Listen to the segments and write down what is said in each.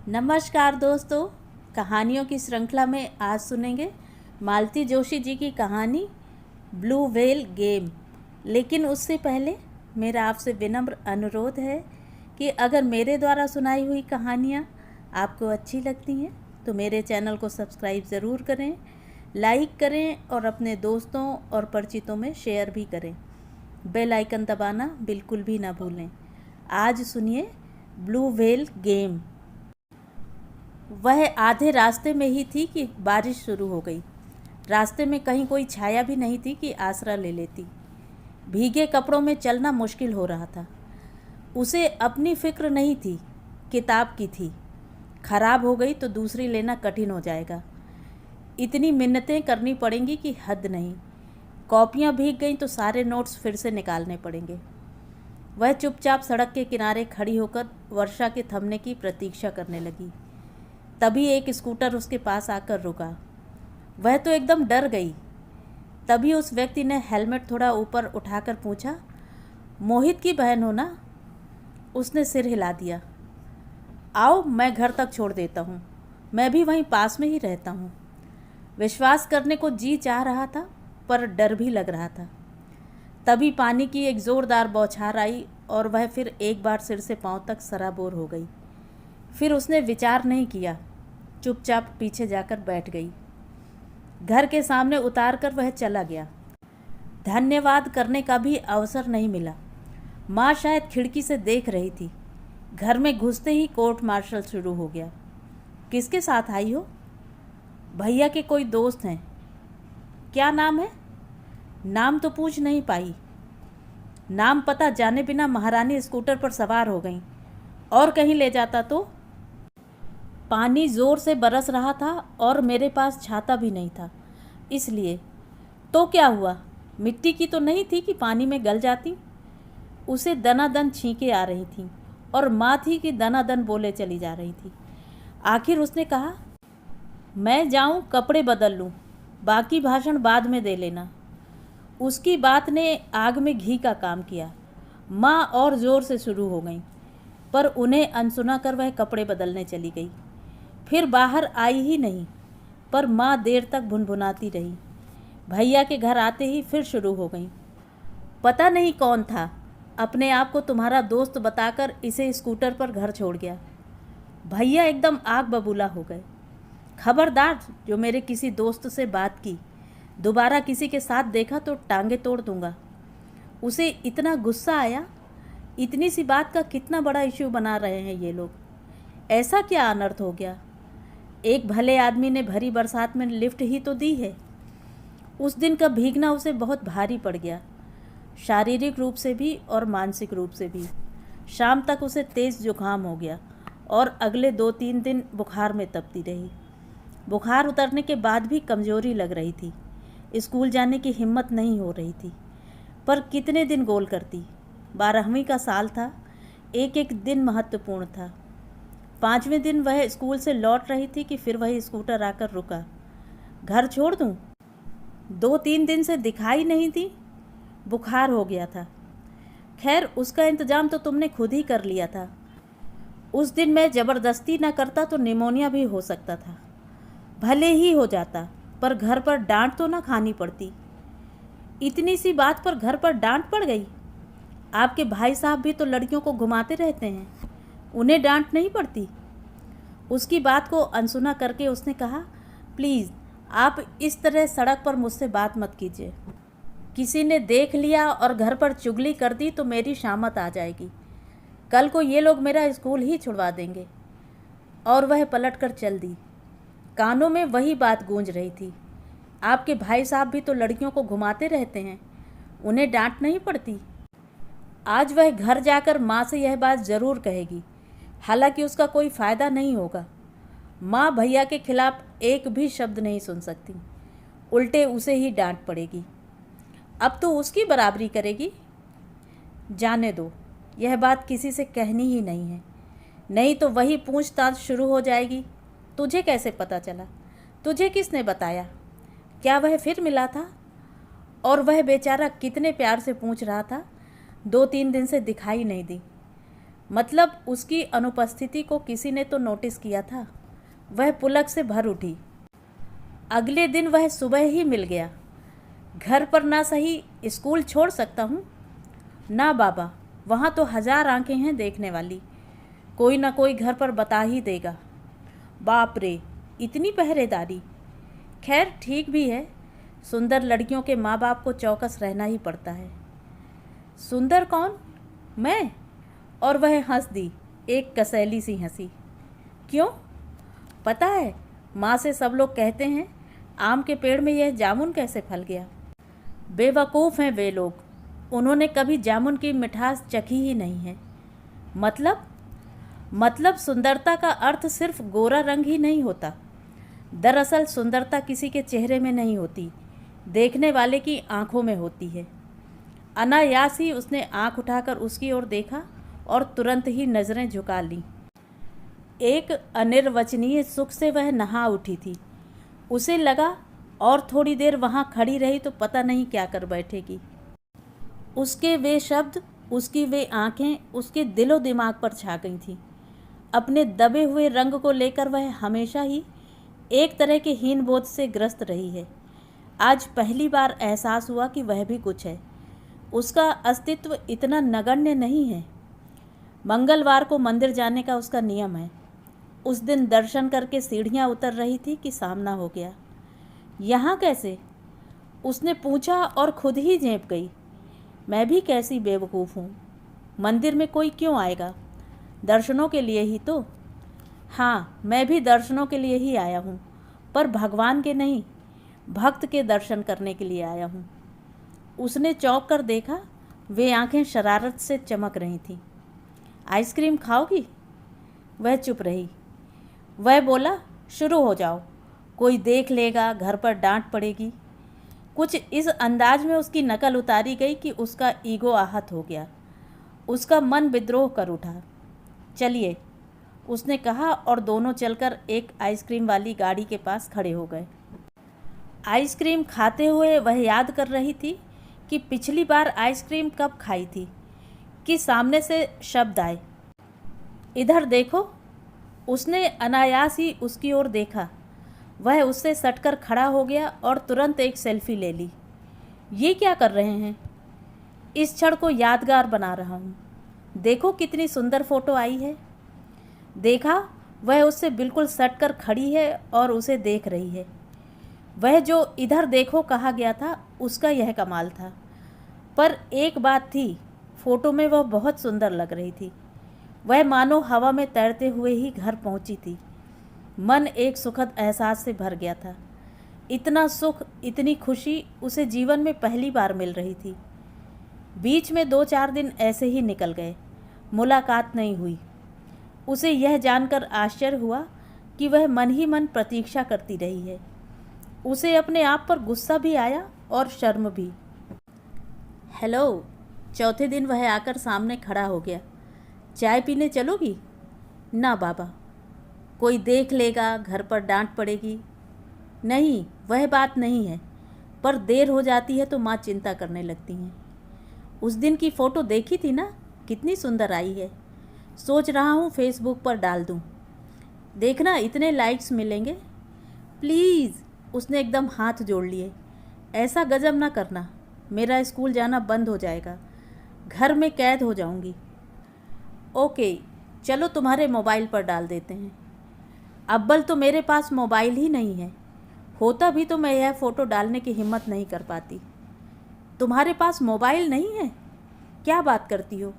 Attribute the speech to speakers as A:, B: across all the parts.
A: नमस्कार दोस्तों, कहानियों की श्रृंखला में आज सुनेंगे मालती जोशी जी की कहानी ब्लू व्हेल गेम। लेकिन उससे पहले मेरा आपसे विनम्र अनुरोध है कि अगर मेरे द्वारा सुनाई हुई कहानियाँ आपको अच्छी लगती हैं तो मेरे चैनल को सब्सक्राइब ज़रूर करें, लाइक करें और अपने दोस्तों और परिचितों में शेयर भी करें। बेल आइकन दबाना बिल्कुल भी ना भूलें। आज सुनिए ब्लू व्हेल गेम। वह आधे रास्ते में ही थी कि बारिश शुरू हो गई। रास्ते में कहीं कोई छाया भी नहीं थी कि आसरा ले लेती। भीगे कपड़ों में चलना मुश्किल हो रहा था। उसे अपनी फिक्र नहीं थी, किताब की थी। खराब हो गई तो दूसरी लेना कठिन हो जाएगा। इतनी मिन्नतें करनी पड़ेंगी कि हद नहीं। कॉपियाँ भीग गईं तो सारे नोट्स फिर से निकालने पड़ेंगे। वह चुपचाप सड़क के किनारे खड़ी होकर वर्षा के थमने की प्रतीक्षा करने लगी। तभी एक स्कूटर उसके पास आकर रुका। वह तो एकदम डर गई। तभी उस व्यक्ति ने हेलमेट थोड़ा ऊपर उठाकर पूछा, मोहित की बहन हो ना? उसने सिर हिला दिया। आओ, मैं घर तक छोड़ देता हूँ, मैं भी वहीं पास में ही रहता हूँ। विश्वास करने को जी चाह रहा था पर डर भी लग रहा था। तभी पानी की एक ज़ोरदार बौछार आई और वह फिर एक बार सिर से पांव तक सराबोर हो गई। फिर उसने विचार नहीं किया, चुपचाप पीछे जाकर बैठ गई। घर के सामने उतार कर वह चला गया। धन्यवाद करने का भी अवसर नहीं मिला। माँ शायद खिड़की से देख रही थी। घर में घुसते ही कोर्ट मार्शल शुरू हो गया। किसके साथ आई हो? भैया के कोई दोस्त हैं। क्या नाम है? नाम तो पूछ नहीं पाई। नाम पता जाने बिना महारानी स्कूटर पर सवार हो गई। और कहीं ले जाता तो? पानी ज़ोर से बरस रहा था और मेरे पास छाता भी नहीं था, इसलिए। तो क्या हुआ? मिट्टी की तो नहीं थी कि पानी में गल जाती। उसे दनादन छींकें आ रही थीं और माँ थी कि दनादन बोले चली जा रही थी। आखिर उसने कहा, मैं जाऊँ कपड़े बदल लूँ, बाकी भाषण बाद में दे लेना। उसकी बात ने आग में घी का काम किया। माँ और ज़ोर से शुरू हो गई, पर उन्हें अनसुना कर वह कपड़े बदलने चली गई। फिर बाहर आई ही नहीं, पर माँ देर तक भुनभुनाती रही। भैया के घर आते ही फिर शुरू हो गई। पता नहीं कौन था, अपने आप को तुम्हारा दोस्त बताकर इसे स्कूटर पर घर छोड़ गया। भैया एकदम आग बबूला हो गए। खबरदार, जो मेरे किसी दोस्त से बात की, दोबारा किसी के साथ देखा तो टांगे तोड़ दूंगा। उसे इतना गुस्सा आया। इतनी सी बात का कितना बड़ा इश्यू बना रहे हैं ये लोग। ऐसा क्या अनर्थ हो गया? एक भले आदमी ने भरी बरसात में लिफ्ट ही तो दी है। उस दिन का भीगना उसे बहुत भारी पड़ गया, शारीरिक रूप से भी और मानसिक रूप से भी। शाम तक उसे तेज़ जुकाम हो गया और अगले 2-3 दिन बुखार में तपती रही। बुखार उतरने के बाद भी कमज़ोरी लग रही थी। स्कूल जाने की हिम्मत नहीं हो रही थी। पर कितने दिन गोल करती? 12वीं का साल था। एक एक दिन महत्वपूर्ण था। 5वें दिन वह स्कूल से लौट रही थी कि फिर वही स्कूटर आकर रुका। घर छोड़ दूं? 2-3 दिन से दिखाई नहीं थी। बुखार हो गया था। खैर, उसका इंतज़ाम तो तुमने खुद ही कर लिया था। उस दिन मैं ज़बरदस्ती न करता तो निमोनिया भी हो सकता था। भले ही हो जाता, पर घर पर डांट तो ना खानी पड़ती। इतनी सी बात पर घर पर डांट पड़ गई। आपके भाई साहब भी तो लड़कियों को घुमाते रहते हैं, उन्हें डांट नहीं पड़ती? उसकी बात को अनसुना करके उसने कहा, प्लीज़ आप इस तरह सड़क पर मुझसे बात मत कीजिए। किसी ने देख लिया और घर पर चुगली कर दी तो मेरी शामत आ जाएगी। कल को ये लोग मेरा स्कूल ही छुड़वा देंगे। और वह पलट कर चल दी। कानों में वही बात गूंज रही थी। आपके भाई साहब भी तो लड़कियों को घुमाते रहते हैं, उन्हें डांट नहीं पड़ती? आज वह घर जाकर माँ से यह बात ज़रूर कहेगी। हालांकि उसका कोई फ़ायदा नहीं होगा। माँ भैया के खिलाफ एक भी शब्द नहीं सुन सकती, उल्टे उसे ही डांट पड़ेगी। अब तो उसकी बराबरी करेगी। जाने दो, यह बात किसी से कहनी ही नहीं है, नहीं तो वही पूछताछ शुरू हो जाएगी। तुझे कैसे पता चला? तुझे किसने बताया? क्या वह फिर मिला था? और वह बेचारा कितने प्यार से पूछ रहा था। 2-3 दिन से दिखाई नहीं दी। मतलब उसकी अनुपस्थिति को किसी ने तो नोटिस किया था। वह पुलक से भर उठी। अगले दिन वह सुबह ही मिल गया। घर पर ना सही स्कूल छोड़ सकता हूँ? ना बाबा, वहाँ तो 1000 आंखें हैं देखने वाली। कोई ना कोई घर पर बता ही देगा। बाप रे, इतनी पहरेदारी। खैर ठीक भी है, सुंदर लड़कियों के माँ बाप को चौकस रहना ही पड़ता है। सुंदर कौन? मैं? और वह हंस दी, एक कसैली सी हंसी। क्यों? पता है, माँ से सब लोग कहते हैं आम के पेड़ में यह जामुन कैसे फल गया। बेवकूफ़ हैं वे लोग, उन्होंने कभी जामुन की मिठास चखी ही नहीं है। मतलब सुंदरता का अर्थ सिर्फ गोरा रंग ही नहीं होता। दरअसल सुंदरता किसी के चेहरे में नहीं होती, देखने वाले की आंखों में होती है। अनायास ही उसने आंख उठाकर उसकी ओर देखा और तुरंत ही नज़रें झुका लीं। एक अनिर्वचनीय सुख से वह नहा उठी थी। उसे लगा और थोड़ी देर वहाँ खड़ी रही तो पता नहीं क्या कर बैठेगी। उसके वे शब्द, उसकी वे आंखें उसके दिलो दिमाग पर छा गई थीं। अपने दबे हुए रंग को लेकर वह हमेशा ही एक तरह के हीन बोध से ग्रस्त रही है। आज पहली बार एहसास हुआ कि वह भी कुछ है। उसका अस्तित्व इतना नगण्य नहीं है। मंगलवार को मंदिर जाने का उसका नियम है। उस दिन दर्शन करके सीढ़ियाँ उतर रही थी कि सामना हो गया। यहाँ कैसे? उसने पूछा और खुद ही झेंप गई। मैं भी कैसी बेवकूफ़ हूँ। मंदिर में कोई क्यों आएगा? दर्शनों के लिए ही तो। हाँ, मैं भी दर्शनों के लिए ही आया हूँ, पर भगवान के नहीं, भक्त के दर्शन करने के लिए आया हूँ। उसने चौंक कर देखा, वे आंखें शरारत से चमक रही थीं। आइसक्रीम खाओगी? वह चुप रही। वह बोला, शुरू हो जाओ, कोई देख लेगा, घर पर डांट पड़ेगी। कुछ इस अंदाज में उसकी नकल उतारी गई कि उसका ईगो आहत हो गया। उसका मन विद्रोह कर उठा। चलिए, उसने कहा और दोनों चलकर एक आइसक्रीम वाली गाड़ी के पास खड़े हो गए। आइसक्रीम खाते हुए वह याद कर रही थी कि पिछली बार आइसक्रीम कब खाई थी कि सामने से शब्द आए, इधर देखो। उसने अनायास ही उसकी ओर देखा। वह उससे सटकर खड़ा हो गया और तुरंत एक सेल्फी ले ली। ये क्या कर रहे हैं? इस क्षण को यादगार बना रहा हूँ। देखो कितनी सुंदर फोटो आई है। देखा, वह उससे बिल्कुल सटकर खड़ी है और उसे देख रही है। वह जो इधर देखो कहा गया था, उसका यह कमाल था। पर एक बात थी, फोटो में वह बहुत सुंदर लग रही थी। वह मानो हवा में तैरते हुए ही घर पहुंची थी। मन एक सुखद एहसास से भर गया था। इतना सुख, इतनी खुशी उसे जीवन में पहली बार मिल रही थी। बीच में 2-4 दिन ऐसे ही निकल गए, मुलाकात नहीं हुई। उसे यह जानकर आश्चर्य हुआ कि वह मन ही मन प्रतीक्षा करती रही है। उसे अपने आप पर गुस्सा भी आया और शर्म भी। हेलो। चौथे दिन वह आकर सामने खड़ा हो गया। चाय पीने चलोगी? ना बाबा, कोई देख लेगा, घर पर डांट पड़ेगी। नहीं, वह बात नहीं है, पर देर हो जाती है तो माँ चिंता करने लगती हैं। उस दिन की फ़ोटो देखी थी ना, कितनी सुंदर आई है। सोच रहा हूँ फेसबुक पर डाल दूँ। देखना, इतने लाइक्स मिलेंगे। प्लीज़। उसने एकदम हाथ जोड़ लिए। ऐसा गजब ना करना, मेरा स्कूल जाना बंद हो जाएगा, घर में कैद हो जाऊँगी। ओके, चलो तुम्हारे मोबाइल पर डाल देते हैं। अव्वल तो मेरे पास मोबाइल ही नहीं है, होता भी तो मैं यह फ़ोटो डालने की हिम्मत नहीं कर पाती। तुम्हारे पास मोबाइल नहीं है? क्या बात करती हो?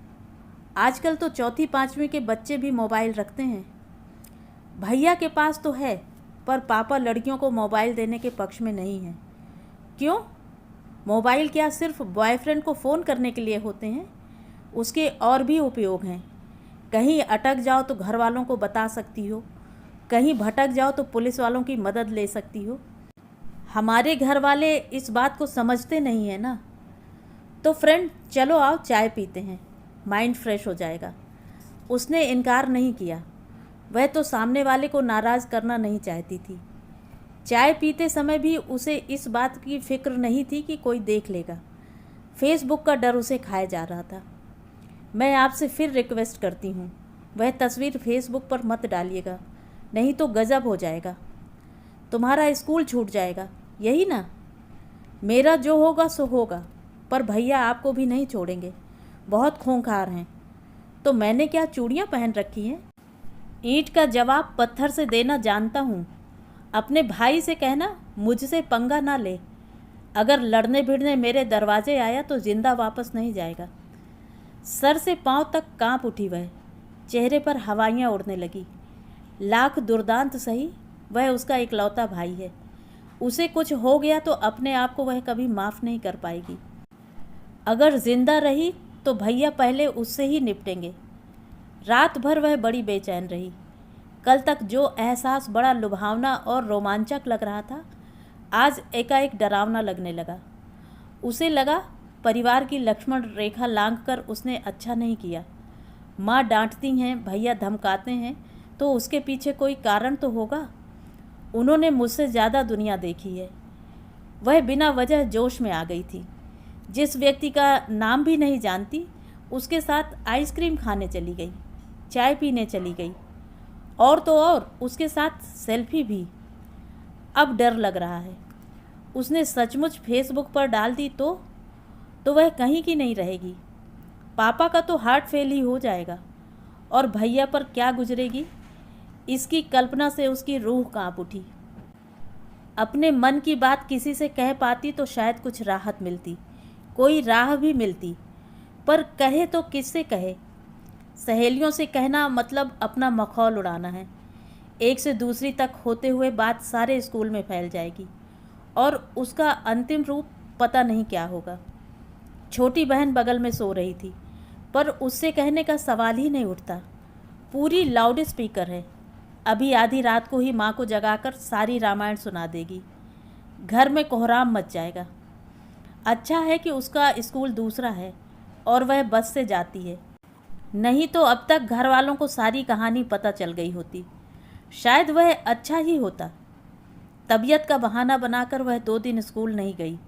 A: आजकल तो 4वीं-5वीं के बच्चे भी मोबाइल रखते हैं। भैया के पास तो है, पर पापा लड़कियों को मोबाइल देने के पक्ष में नहीं हैं। क्यों? मोबाइल क्या सिर्फ बॉयफ्रेंड को फ़ोन करने के लिए होते हैं? उसके और भी उपयोग हैं। कहीं अटक जाओ तो घर वालों को बता सकती हो, कहीं भटक जाओ तो पुलिस वालों की मदद ले सकती हो। हमारे घर वाले इस बात को समझते नहीं है ना। तो फ्रेंड, चलो आओ चाय पीते हैं, माइंड फ्रेश हो जाएगा। उसने इनकार नहीं किया। वह तो सामने वाले को नाराज़ करना नहीं चाहती थी। चाय पीते समय भी उसे इस बात की फिक्र नहीं थी कि कोई देख लेगा। फेसबुक का डर उसे खाए जा रहा था। मैं आपसे फिर रिक्वेस्ट करती हूँ, वह तस्वीर फेसबुक पर मत डालिएगा, नहीं तो गज़ब हो जाएगा। तुम्हारा स्कूल छूट जाएगा, यही ना? मेरा जो होगा सो होगा, पर भैया आपको भी नहीं छोड़ेंगे, बहुत खूंखार हैं। तो मैंने क्या चूड़ियाँ पहन रखी हैं? ईंट का जवाब पत्थर से देना जानता हूँ। अपने भाई से कहना मुझसे पंगा ना ले। अगर लड़ने भिड़ने मेरे दरवाजे आया तो जिंदा वापस नहीं जाएगा। सर से पांव तक कांप उठी वह, चेहरे पर हवाइयाँ उड़ने लगी। लाख दुर्दांत सही, वह उसका इकलौता भाई है। उसे कुछ हो गया तो अपने आप को वह कभी माफ़ नहीं कर पाएगी। अगर जिंदा रही तो भैया पहले उससे ही निपटेंगे। रात भर वह बड़ी बेचैन रही। कल तक जो एहसास बड़ा लुभावना और रोमांचक लग रहा था, आज एकाएक डरावना लगने लगा। उसे लगा परिवार की लक्ष्मण रेखा लांघकर उसने अच्छा नहीं किया। माँ डांटती हैं, भैया धमकाते हैं, तो उसके पीछे कोई कारण तो होगा। उन्होंने मुझसे ज़्यादा दुनिया देखी है। वह बिना वजह जोश में आ गई थी। जिस व्यक्ति का नाम भी नहीं जानती, उसके साथ आइसक्रीम खाने चली गई, चाय पीने चली गई, और तो और उसके साथ सेल्फी भी। अब डर लग रहा है, उसने सचमुच फेसबुक पर डाल दी तो वह कहीं की नहीं रहेगी। पापा का तो हार्ट फेल ही हो जाएगा, और भैया पर क्या गुजरेगी, इसकी कल्पना से उसकी रूह कांप उठी। अपने मन की बात किसी से कह पाती तो शायद कुछ राहत मिलती, कोई राह भी मिलती, पर कहे तो किससे कहे? सहेलियों से कहना मतलब अपना मखौल उड़ाना है। एक से दूसरी तक होते हुए बात सारे स्कूल में फैल जाएगी, और उसका अंतिम रूप पता नहीं क्या होगा। छोटी बहन बगल में सो रही थी, पर उससे कहने का सवाल ही नहीं उठता। पूरी लाउड स्पीकर है, अभी आधी रात को ही माँ को जगाकर सारी रामायण सुना देगी। घर में कोहराम मच जाएगा। अच्छा है कि उसका स्कूल दूसरा है और वह बस से जाती है, नहीं तो अब तक घर वालों को सारी कहानी पता चल गई होती। शायद वह अच्छा ही होता। तबीयत का बहाना बनाकर वह 2 दिन स्कूल नहीं गई।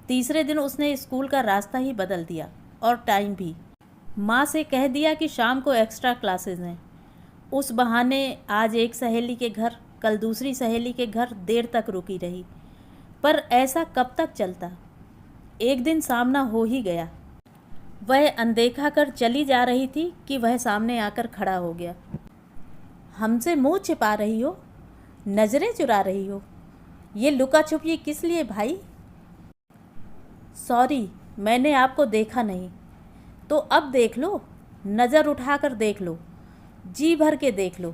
A: तीसरे दिन उसने स्कूल का रास्ता ही बदल दिया और टाइम भी। माँ से कह दिया कि शाम को एक्स्ट्रा क्लासेस हैं। उस बहाने आज एक सहेली के घर, कल दूसरी सहेली के घर देर तक रुकी रही। पर ऐसा कब तक चलता? एक दिन सामना हो ही गया। वह अनदेखा कर चली जा रही थी कि वह सामने आकर खड़ा हो गया। हमसे मुंह छिपा रही हो, नज़रें चुरा रही हो, ये लुका छुपी किस लिए भाई? सॉरी, मैंने आपको देखा नहीं। तो अब देख लो, नज़र उठाकर देख लो, जी भर के देख लो।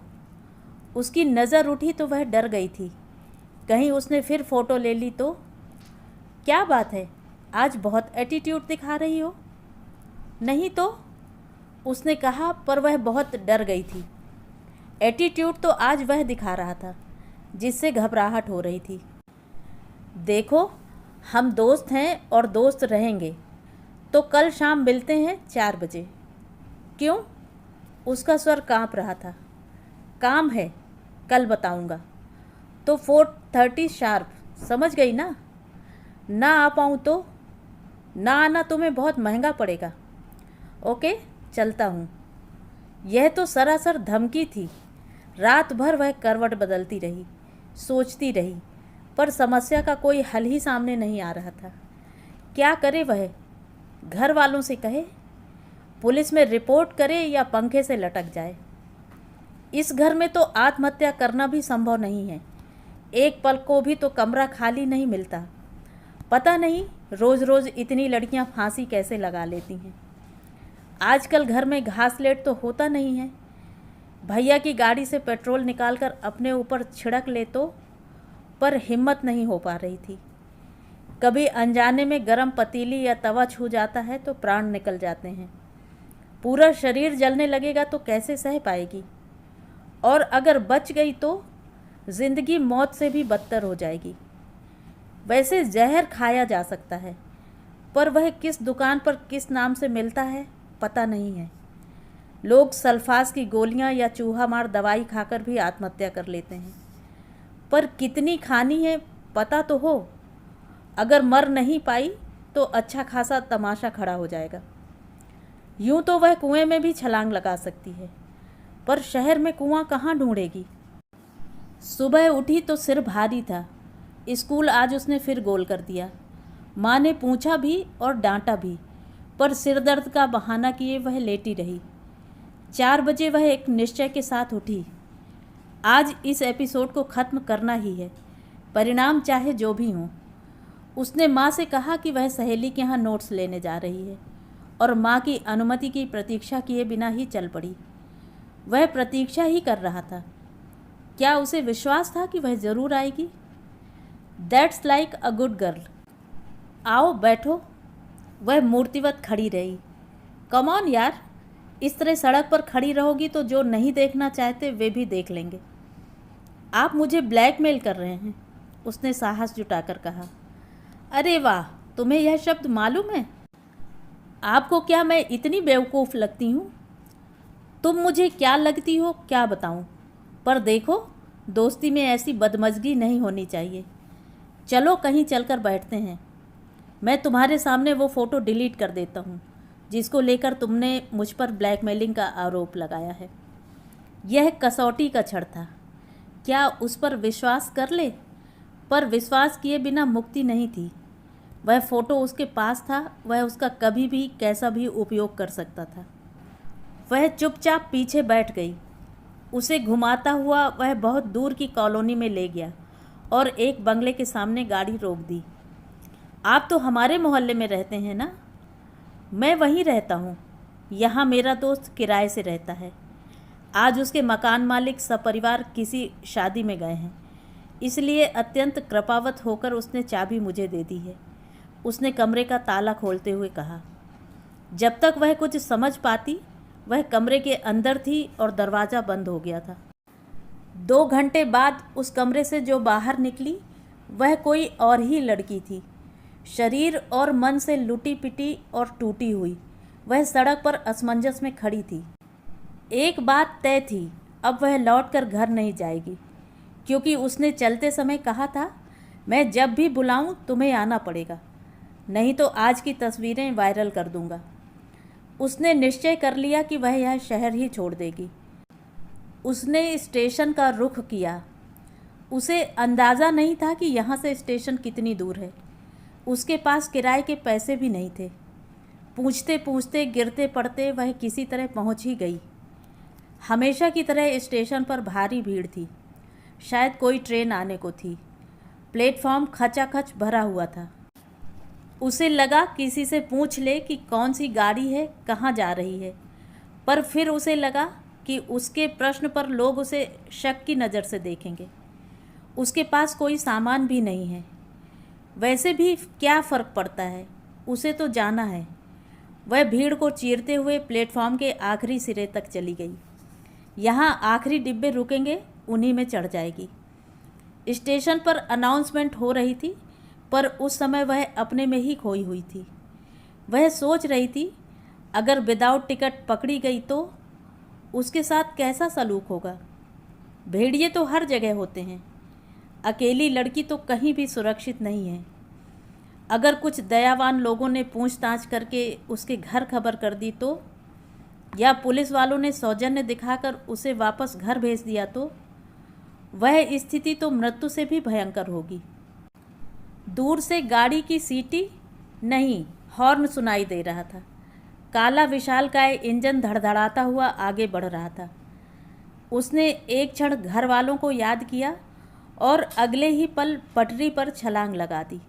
A: उसकी नज़र उठी तो वह डर गई थी, कहीं उसने फिर फ़ोटो ले ली तो। क्या बात है, आज बहुत एटीट्यूड दिखा रही हो। नहीं तो, उसने कहा, पर वह बहुत डर गई थी। एटीट्यूड तो आज वह दिखा रहा था जिससे घबराहट हो रही थी। देखो, हम दोस्त हैं और दोस्त रहेंगे, तो कल शाम मिलते हैं 4 बजे। क्यों? उसका स्वर कांप रहा था। काम है, कल बताऊंगा। तो 4:30 शार्प, समझ गई ना? ना आ पाऊँ तो? ना आना तुम्हें बहुत महंगा पड़ेगा। ओके, चलता हूँ। यह तो सरासर धमकी थी। रात भर वह करवट बदलती रही, सोचती रही, पर समस्या का कोई हल ही सामने नहीं आ रहा था। क्या करे वह? घर वालों से कहे, पुलिस में रिपोर्ट करे, या पंखे से लटक जाए। इस घर में तो आत्महत्या करना भी संभव नहीं है। एक पल को भी तो कमरा खाली नहीं मिलता। पता नहीं रोज़ रोज़ इतनी लड़कियां फांसी कैसे लगा लेती हैं। आजकल घर में घासलेट तो होता नहीं है। भैया की गाड़ी से पेट्रोल निकालकर अपने ऊपर छिड़क ले तो, पर हिम्मत नहीं हो पा रही थी। कभी अनजाने में गरम पतीली या तवा छू जाता है तो प्राण निकल जाते हैं। पूरा शरीर जलने लगेगा तो कैसे सह पाएगी? और अगर बच गई तो जिंदगी मौत से भी बदतर हो जाएगी। वैसे जहर खाया जा सकता है, पर वह किस दुकान पर किस नाम से मिलता है पता नहीं है। लोग सल्फास की गोलियां या चूहा मार दवाई खाकर भी आत्महत्या कर लेते हैं, पर कितनी खानी है पता तो हो। अगर मर नहीं पाई तो अच्छा खासा तमाशा खड़ा हो जाएगा। यूं तो वह कुएं में भी छलांग लगा सकती है, पर शहर में कुआं कहाँ ढूंढेगी। सुबह उठी तो सिर भारी था। स्कूल आज उसने फिर गोल कर दिया। माँ ने पूछा भी और डांटा भी, पर सिरदर्द का बहाना किए वह लेटी रही। 4 बजे वह एक निश्चय के साथ उठी। आज इस एपिसोड को ख़त्म करना ही है, परिणाम चाहे जो भी हो। उसने माँ से कहा कि वह सहेली के यहाँ नोट्स लेने जा रही है और माँ की अनुमति की प्रतीक्षा किए बिना ही चल पड़ी। वह प्रतीक्षा ही कर रहा था। क्या उसे विश्वास था कि वह ज़रूर आएगी? That's like a good girl. आओ बैठो। वह मूर्तिवत खड़ी रही। कम ऑन यार, इस तरह सड़क पर खड़ी रहोगी तो जो नहीं देखना चाहते वे भी देख लेंगे। आप मुझे ब्लैकमेल कर रहे हैं, उसने साहस जुटाकर कहा। अरे वाह, तुम्हें यह शब्द मालूम है? आपको क्या मैं इतनी बेवकूफ़ लगती हूँ? तुम मुझे क्या लगती हो क्या बताऊँ, पर देखो दोस्ती में ऐसी बदमज़गी नहीं होनी चाहिए। चलो कहीं चलकर बैठते हैं। मैं तुम्हारे सामने वो फ़ोटो डिलीट कर देता हूँ जिसको लेकर तुमने मुझ पर ब्लैकमेलिंग का आरोप लगाया है। यह कसौटी का क्षण था। क्या उस पर विश्वास कर ले? पर विश्वास किए बिना मुक्ति नहीं थी। वह फ़ोटो उसके पास था, वह उसका कभी भी कैसा भी उपयोग कर सकता था। वह चुपचाप पीछे बैठ गई। उसे घुमाता हुआ वह बहुत दूर की कॉलोनी में ले गया और एक बंगले के सामने गाड़ी रोक दी। आप तो हमारे मोहल्ले में रहते हैं ना? मैं वहीं रहता हूँ। यहाँ मेरा दोस्त किराए से रहता है। आज उसके मकान मालिक सपरिवार किसी शादी में गए हैं, इसलिए अत्यंत कृपावत होकर उसने चाबी मुझे दे दी है, उसने कमरे का ताला खोलते हुए कहा। जब तक वह कुछ समझ पाती वह कमरे के अंदर थी और दरवाज़ा बंद हो गया था। 2 घंटे बाद उस कमरे से जो बाहर निकली वह कोई और ही लड़की थी। शरीर और मन से लुटी पिटी और टूटी हुई वह सड़क पर असमंजस में खड़ी थी। एक बात तय थी, अब वह लौटकर घर नहीं जाएगी, क्योंकि उसने चलते समय कहा था, मैं जब भी बुलाऊं तुम्हें आना पड़ेगा, नहीं तो आज की तस्वीरें वायरल कर दूंगा। उसने निश्चय कर लिया कि वह यह शहर ही छोड़ देगी। उसने स्टेशन का रुख किया। उसे अंदाज़ा नहीं था कि यहाँ से स्टेशन कितनी दूर है। उसके पास किराए के पैसे भी नहीं थे। पूछते पूछते गिरते पड़ते वह किसी तरह पहुँच ही गई। हमेशा की तरह स्टेशन पर भारी भीड़ थी। शायद कोई ट्रेन आने को थी। प्लेटफॉर्म खचाखच भरा हुआ था। उसे लगा किसी से पूछ ले कि कौन सी गाड़ी है, कहाँ जा रही है, पर फिर उसे लगा कि उसके प्रश्न पर लोग उसे शक की नज़र से देखेंगे। उसके पास कोई सामान भी नहीं है। वैसे भी क्या फ़र्क पड़ता है, उसे तो जाना है। वह भीड़ को चीरते हुए प्लेटफॉर्म के आखिरी सिरे तक चली गई। यहाँ आखिरी डिब्बे रुकेंगे, उन्हीं में चढ़ जाएगी। स्टेशन पर अनाउंसमेंट हो रही थी, पर उस समय वह अपने में ही खोई हुई थी। वह सोच रही थी, अगर विदाउट टिकट पकड़ी गई तो उसके साथ कैसा सलूक होगा। भेड़िए तो हर जगह होते हैं, अकेली लड़की तो कहीं भी सुरक्षित नहीं है। अगर कुछ दयावान लोगों ने पूछताछ करके उसके घर खबर कर दी तो, या पुलिस वालों ने सौजन्य दिखाकर उसे वापस घर भेज दिया तो, वह स्थिति तो मृत्यु से भी भयंकर होगी। दूर से गाड़ी की सीटी नहीं, हॉर्न सुनाई दे रहा था। काला विशालकाय इंजन धड़धड़ाता हुआ आगे बढ़ रहा था। उसने एक क्षण घर वालों को याद किया और अगले ही पल पटरी पर छलांग लगा दी।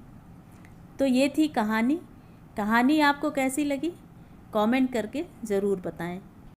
A: तो ये थी कहानी। कहानी आपको कैसी लगी? कमेंट करके ज़रूर बताएं।